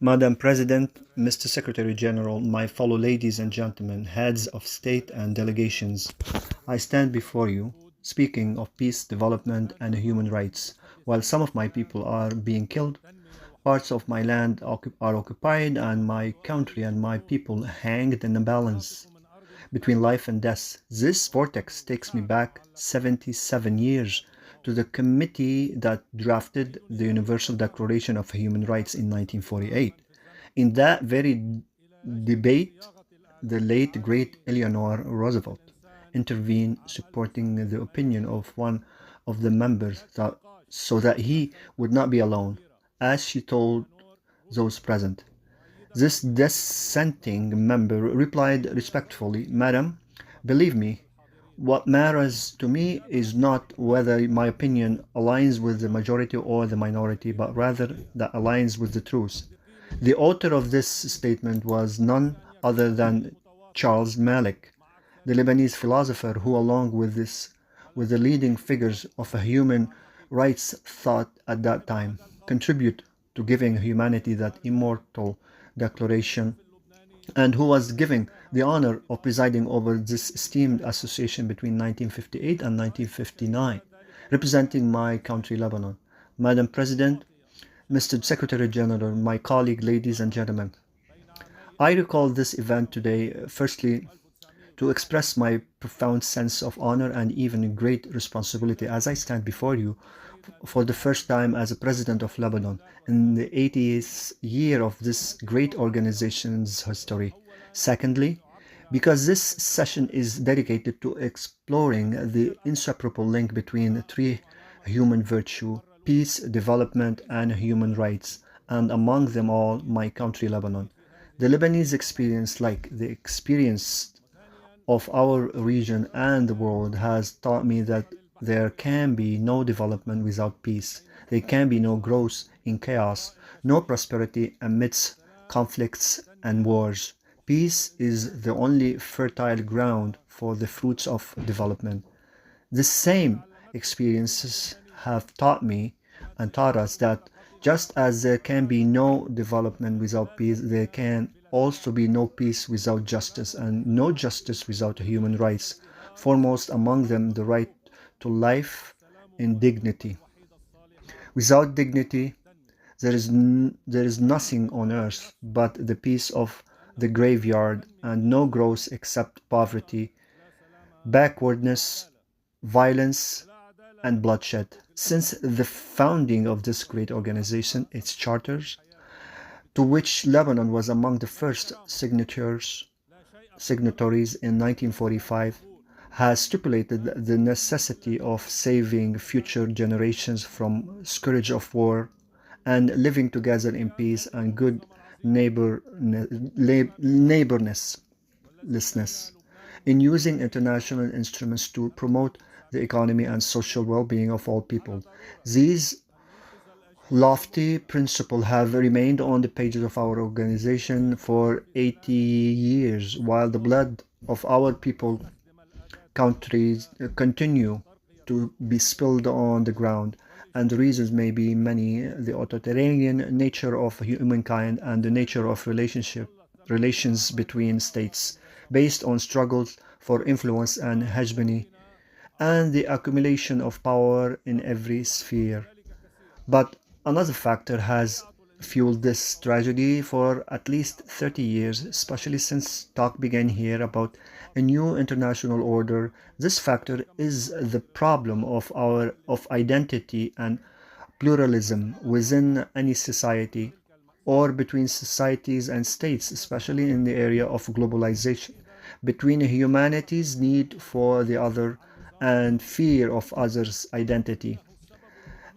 Madam President, Mr. Secretary General, my fellow ladies and gentlemen, heads of state and delegations, I stand before you speaking of peace, development, and human rights. While some of my people are being killed, parts of my land are occupied, and my country and my people hanged in a balance between life and death. This vortex takes me back 77 years to the committee that drafted the Universal Declaration of Human Rights in 1948. In that very debate, the late great Eleanor Roosevelt intervened, supporting the opinion of one of the members so that he would not be alone, as she told those present. This dissenting member replied respectfully, Madam, believe me, what matters to me is not whether my opinion aligns with the majority or the minority, but rather that aligns with the truth. The author of this statement was none other than Charles Malik, the Lebanese philosopher who, along with the leading figures of a human rights thought at that time, contribute to giving humanity that immortal declaration, and who was given the honor of presiding over this esteemed association between 1958 and 1959, representing my country, Lebanon. Madam President, Mr. Secretary General, my colleague, ladies and gentlemen, I recall this event today, firstly, to express my profound sense of honor and even great responsibility as I stand before you for the first time as a president of Lebanon in the 80th year of this great organization's history. Secondly, because this session is dedicated to exploring the inseparable link between three human virtue, peace, development, and human rights, and among them all, my country, Lebanon. The Lebanese experience, like the experience of our region and the world, has taught me that there can be no development without peace. There can be no growth in chaos, no prosperity amidst conflicts and wars. Peace is the only fertile ground for the fruits of development. The same experiences have taught me and taught us that just as there can be no development without peace, there can also be no peace without justice, and no justice without human rights, foremost among them the right to life in dignity. Without dignity, there is nothing on earth but the peace of the graveyard, and no growth except poverty, backwardness, violence, and bloodshed. Since the founding of this great organization, its charters, to which Lebanon was among the first signatories in 1945, has stipulated the necessity of saving future generations from scourge of war and living together in peace and good neighborness in using international instruments to promote the economy and social well-being of all people. These lofty principles have remained on the pages of our organization for 80 years, while the blood of our people countries continue to be spilled on the ground. And the reasons may be many: the authoritarian nature of humankind and the nature of relations between states, based on struggles for influence and hegemony, and the accumulation of power in every sphere. But another factor has fueled this tragedy for at least 30 years, especially since talk began here about a new international order. This factor is the problem of identity and pluralism within any society, or between societies and states, especially in the area of globalization, between humanity's need for the other and fear of others' identity.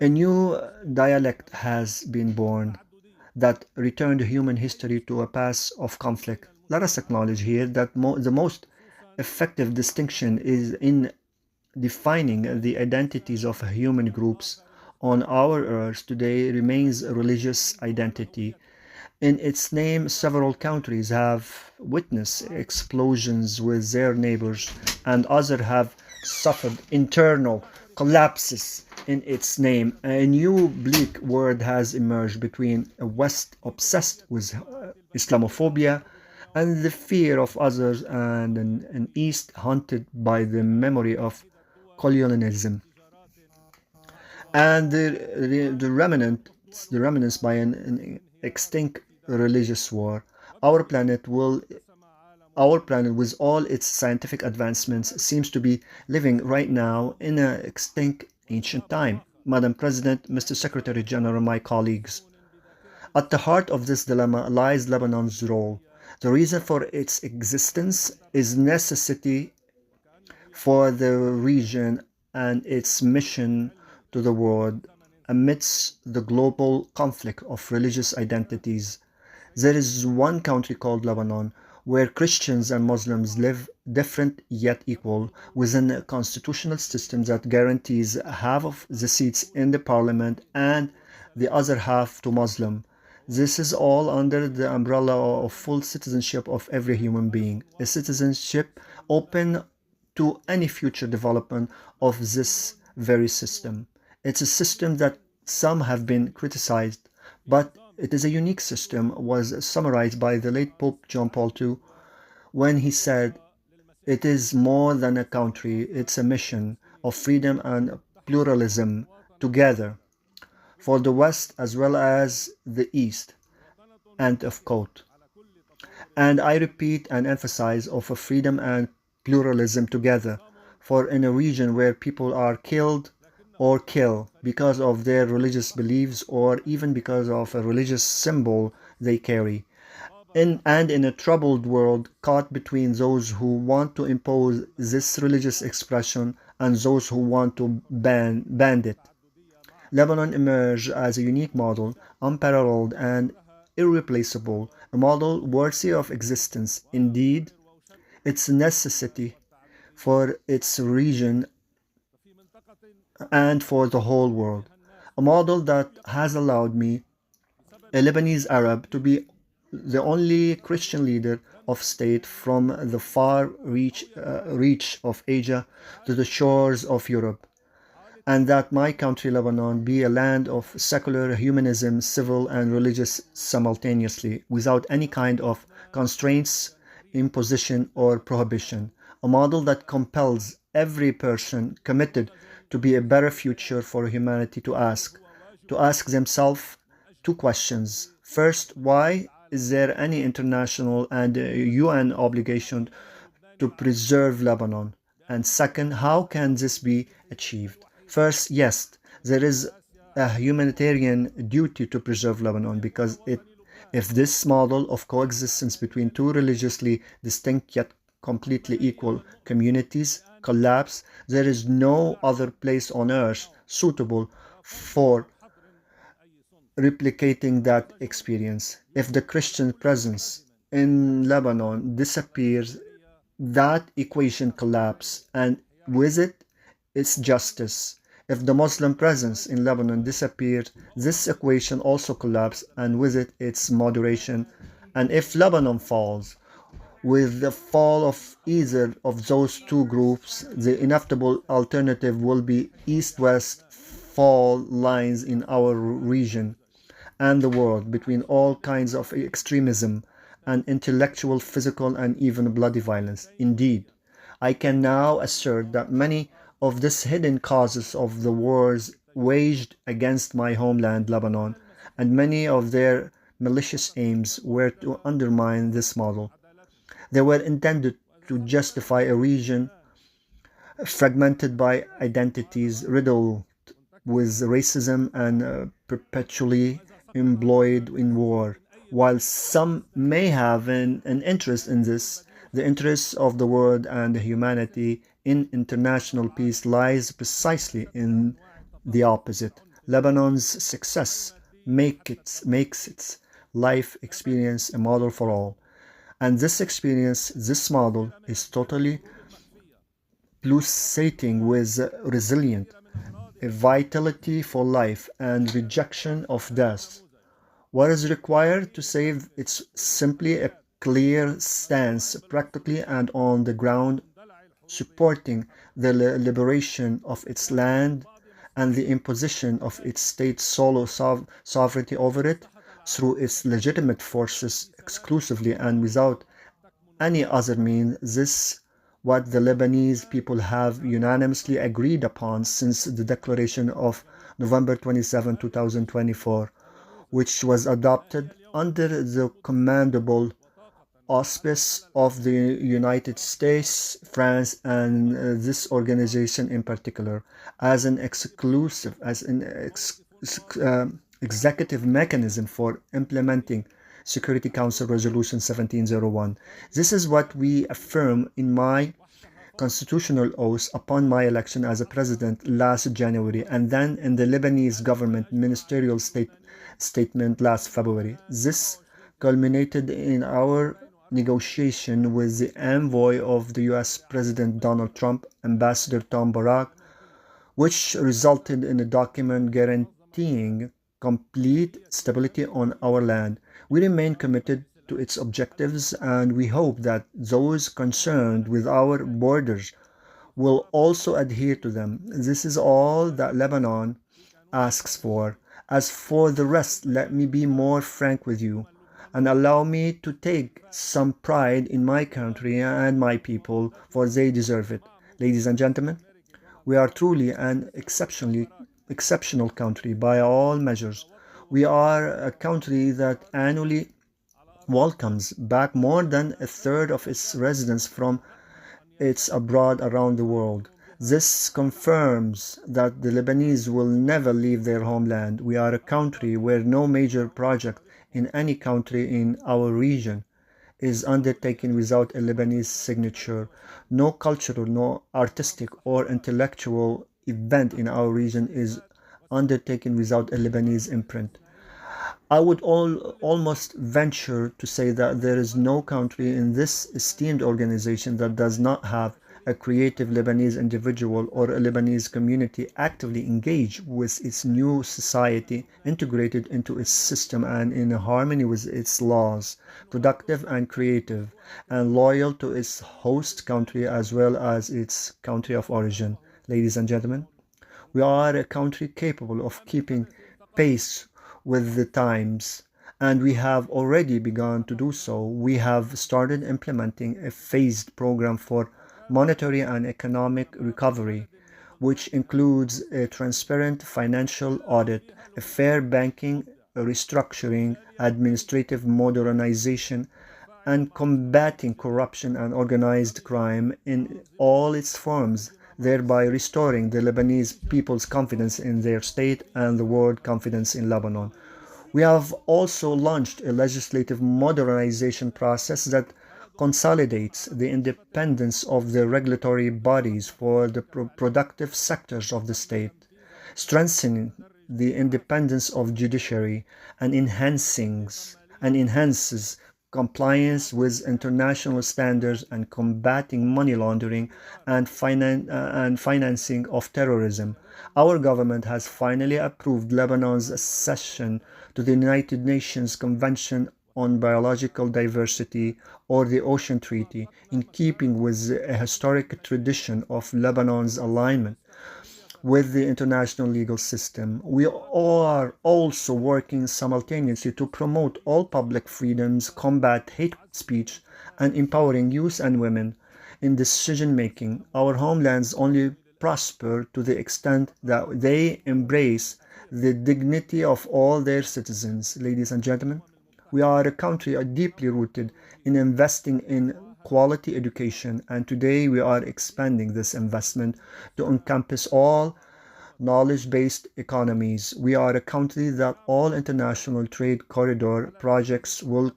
A new dialect has been born that returned human history to a past of conflict. Let us acknowledge here that the most effective distinction is in defining the identities of human groups on our earth today remains religious identity. In its name, several countries have witnessed explosions with their neighbors, and others have suffered internal collapses in its name. A new bleak word has emerged between a West obsessed with Islamophobia and the fear of others, and an East haunted by the memory of colonialism and the remnants by an extinct religious war. Our planet will our planet, with all its scientific advancements, seems to be living right now in an extinct ancient time. Madam President, Mr. Secretary General, my colleagues, at the heart of this dilemma lies Lebanon's role. The reason for its existence is necessity for the region and its mission to the world amidst the global conflict of religious identities. There is one country called Lebanon where Christians and Muslims live different yet equal within a constitutional system that guarantees half of the seats in the parliament and the other half to Muslim. This is all under the umbrella of full citizenship of every human being, a citizenship open to any future development of this very system. It's a system that some have been criticized, but it is a unique system, was summarized by the late Pope John Paul II when he said, "It is more than a country, it's a mission of freedom and pluralism together for the West as well as the East." End of quote. And I repeat and emphasize of a freedom and pluralism together, for in a region where people are killed or kill because of their religious beliefs or even because of a religious symbol they carry, and in a troubled world caught between those who want to impose this religious expression and those who want to ban it, Lebanon emerged as a unique model, unparalleled and irreplaceable, a model worthy of existence. Indeed, its necessity for its region and for the whole world. A model that has allowed me, a Lebanese Arab, to be the only Christian leader of state from the far reach of Asia to the shores of Europe, and that my country, Lebanon, be a land of secular humanism, civil and religious simultaneously, without any kind of constraints, imposition, or prohibition. A model that compels every person committed to be a better future for humanity to ask themselves two questions. First, why is there any international and UN obligation to preserve Lebanon? And second, how can this be achieved? First, yes, there is a humanitarian duty to preserve Lebanon because if this model of coexistence between two religiously distinct yet completely equal communities collapse, there is no other place on earth suitable for replicating that experience. If the Christian presence in Lebanon disappears, that equation collapses, and with it, its justice. If the Muslim presence in Lebanon disappears, this equation also collapses, and with it, its moderation. And if Lebanon falls, with the fall of either of those two groups, the inevitable alternative will be east-west fault lines in our region and the world between all kinds of extremism and intellectual, physical, and even bloody violence. Indeed, I can now assert that many of these hidden causes of the wars waged against my homeland, Lebanon, and many of their malicious aims were to undermine this model. They were intended to justify a region fragmented by identities, riddled with racism and perpetually embroiled in war. While some may have an interest in this, the interests of the world and humanity in international peace lies precisely in the opposite. Lebanon's success makes its life experience a model for all. And this experience, this model, is totally pulsating with resilience, a vitality for life and rejection of death. What is required to save it's simply a clear stance, practically and on the ground, supporting the liberation of its land and the imposition of its state solo sovereignty over it through its legitimate forces exclusively and without any other means. This what the Lebanese people have unanimously agreed upon since the declaration of November 27, 2024, which was adopted under the commendable auspice of the United States, France, and this organization in particular, as an executive mechanism for implementing Security Council Resolution 1701. This is what we affirm in my constitutional oath upon my election as a president last January, and then in the Lebanese government ministerial statement last February. This culminated in our negotiation with the envoy of the US President Donald Trump, Ambassador Tom Barak, which resulted in a document guaranteeing complete stability on our land. We remain committed to its objectives, and we hope that those concerned with our borders will also adhere to them. This is all that Lebanon asks for. As for the rest, let me be more frank with you and allow me to take some pride in my country and my people, for they deserve it. Ladies and gentlemen, we are truly an exceptional country by all measures. We are a country that annually welcomes back more than a third of its residents from its abroad around the world. This confirms that the Lebanese will never leave their homeland. We are a country where no major project in any country in our region is undertaken without a Lebanese signature. No cultural, no artistic or intellectual event in our region is undertaken without a Lebanese imprint. I would almost venture to say that there is no country in this esteemed organization that does not have a creative Lebanese individual or a Lebanese community actively engaged with its new society, integrated into its system and in harmony with its laws, productive and creative, and loyal to its host country as well as its country of origin. Ladies and gentlemen, we are a country capable of keeping pace with the times, and we have already begun to do so. We have started implementing a phased program for monetary and economic recovery, which includes a transparent financial audit, a fair banking restructuring, administrative modernization, and combating corruption and organized crime in all its forms, thereby restoring the Lebanese people's confidence in their state and the world confidence in Lebanon. We have also launched a legislative modernization process that consolidates the independence of the regulatory bodies for the productive sectors of the state, strengthening the independence of judiciary and enhances compliance with international standards and combating money laundering and financing of terrorism. Our government has finally approved Lebanon's accession to the United Nations Convention on Biological Diversity or the Ocean Treaty, in keeping with a historic tradition of Lebanon's alignment with the international legal system. We are also working simultaneously to promote all public freedoms, combat hate speech, and empowering youth and women in decision making. Our homelands only prosper to the extent that they embrace the dignity of all their citizens. Ladies and gentlemen, we are a country deeply rooted in investing in quality education, and today we are expanding this investment to encompass all knowledge-based economies. We are a country that all international trade corridor projects will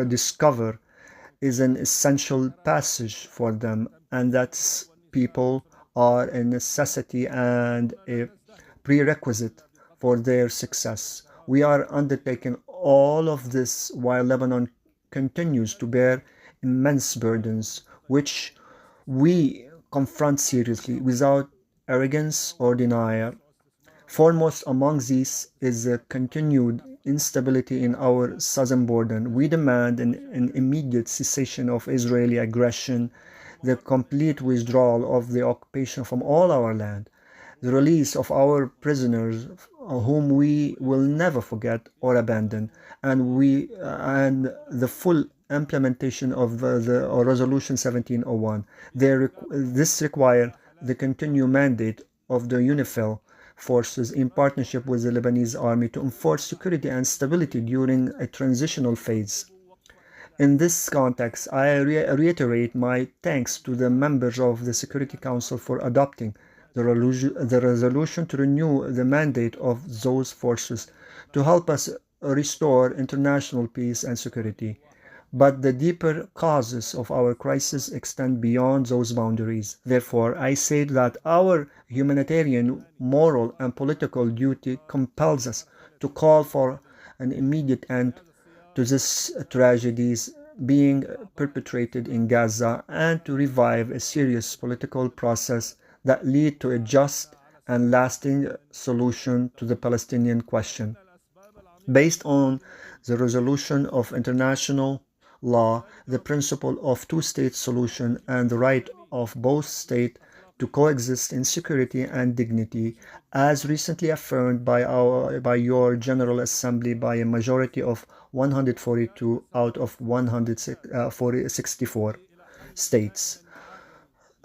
discover is an essential passage for them, and that people are a necessity and a prerequisite for their success. We are undertaking all of this while Lebanon continues to bear immense burdens, which we confront seriously without arrogance or denial. Foremost among these is the continued instability in our southern border. We demand an immediate cessation of Israeli aggression, the complete withdrawal of the occupation from all our land, the release of our prisoners whom we will never forget or abandon, and the full implementation of the Resolution 1701. This requires the continued mandate of the UNIFIL forces in partnership with the Lebanese army to enforce security and stability during a transitional phase. In this context, I reiterate my thanks to the members of the Security Council for adopting the resolution to renew the mandate of those forces to help us restore international peace and security. But the deeper causes of our crisis extend beyond those boundaries. Therefore, I say that our humanitarian, moral, and political duty compels us to call for an immediate end to these tragedies being perpetrated in Gaza and to revive a serious political process that lead to a just and lasting solution to the Palestinian question. Based on the resolution of international law, the principle of two-state solution, and the right of both states to coexist in security and dignity, as recently affirmed by your General Assembly by a majority of 142 out of 164 states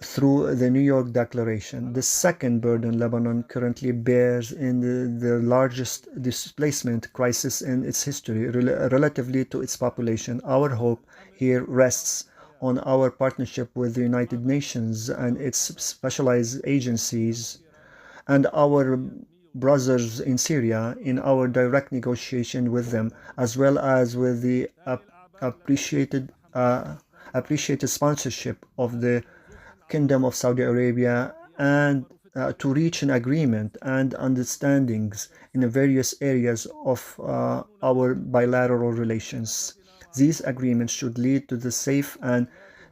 through the New York Declaration. The second burden Lebanon currently bears in the largest displacement crisis in its history relatively to its population. Our hope here rests on our partnership with the United Nations and its specialized agencies and our brothers in Syria in our direct negotiation with them, as well as with the appreciated appreciated sponsorship of the Kingdom of Saudi Arabia and to reach an agreement and understandings in various areas of our bilateral relations. These agreements should lead to the safe and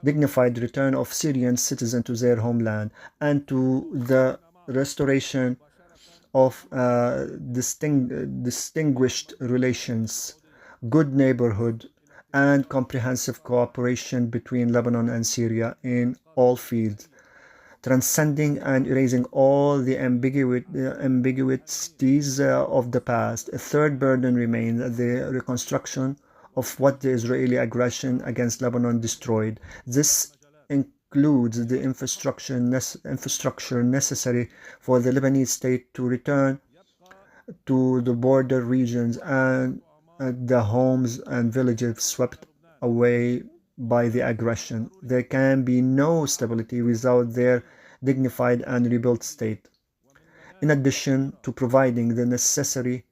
dignified return of Syrian citizens to their homeland and to the restoration of distinguished relations, good neighborhood, and comprehensive cooperation between Lebanon and Syria in all fields, transcending and erasing all the ambiguities of the past. A third burden remains the reconstruction of what the Israeli aggression against Lebanon destroyed. This includes the infrastructure necessary for the Lebanese state to return to the border regions and the homes and villages swept away by the aggression. There can be no stability without their dignified and rebuilt state. In addition to providing the necessary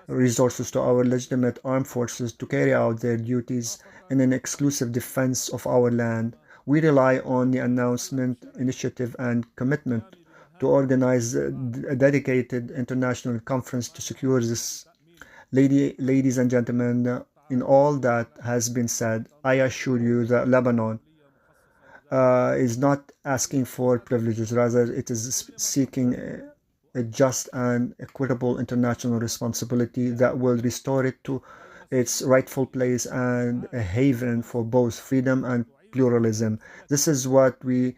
resources to our legitimate armed forces to carry out their duties in an exclusive defense of our land, we rely on the announcement, initiative, and commitment to organize a dedicated international conference to secure this. Ladies and gentlemen, in all that has been said, I assure you that Lebanon is not asking for privileges, rather, it is seeking a just and equitable international responsibility that will restore it to its rightful place and a haven for both freedom and pluralism. This is what we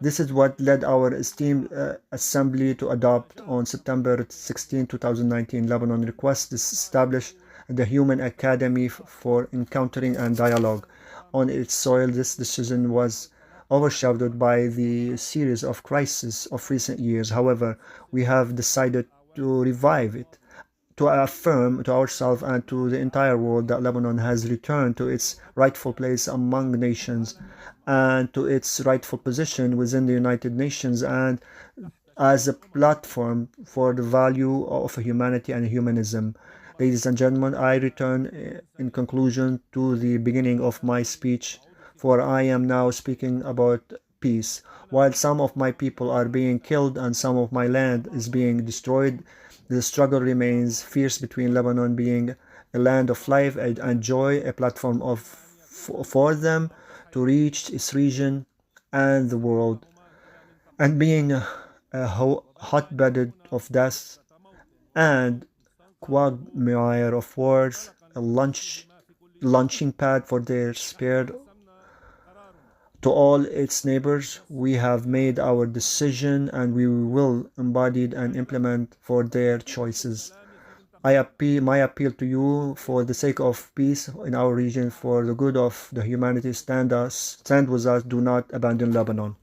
this is what led our esteemed assembly to adopt on September 16, 2019, Lebanon request to establish the Human Academy for Encountering and Dialogue on its soil. This decision was overshadowed by the series of crises of recent years. However, we have decided to revive it, to affirm to ourselves and to the entire world that Lebanon has returned to its rightful place among nations and to its rightful position within the United Nations and as a platform for the value of humanity and humanism. Ladies and gentlemen, I return in conclusion to the beginning of my speech, for I am now speaking about peace. While some of my people are being killed and some of my land is being destroyed, the struggle remains fierce between Lebanon being a land of life and joy, a platform for them to reach its region and the world, and being a hotbed of death and quagmire of wars, a launching pad for their spared To all its neighbors, we have made our decision and we will embody and implement for their choices. My appeal to you for the sake of peace in our region, for the good of the humanity, stand with us, do not abandon Lebanon.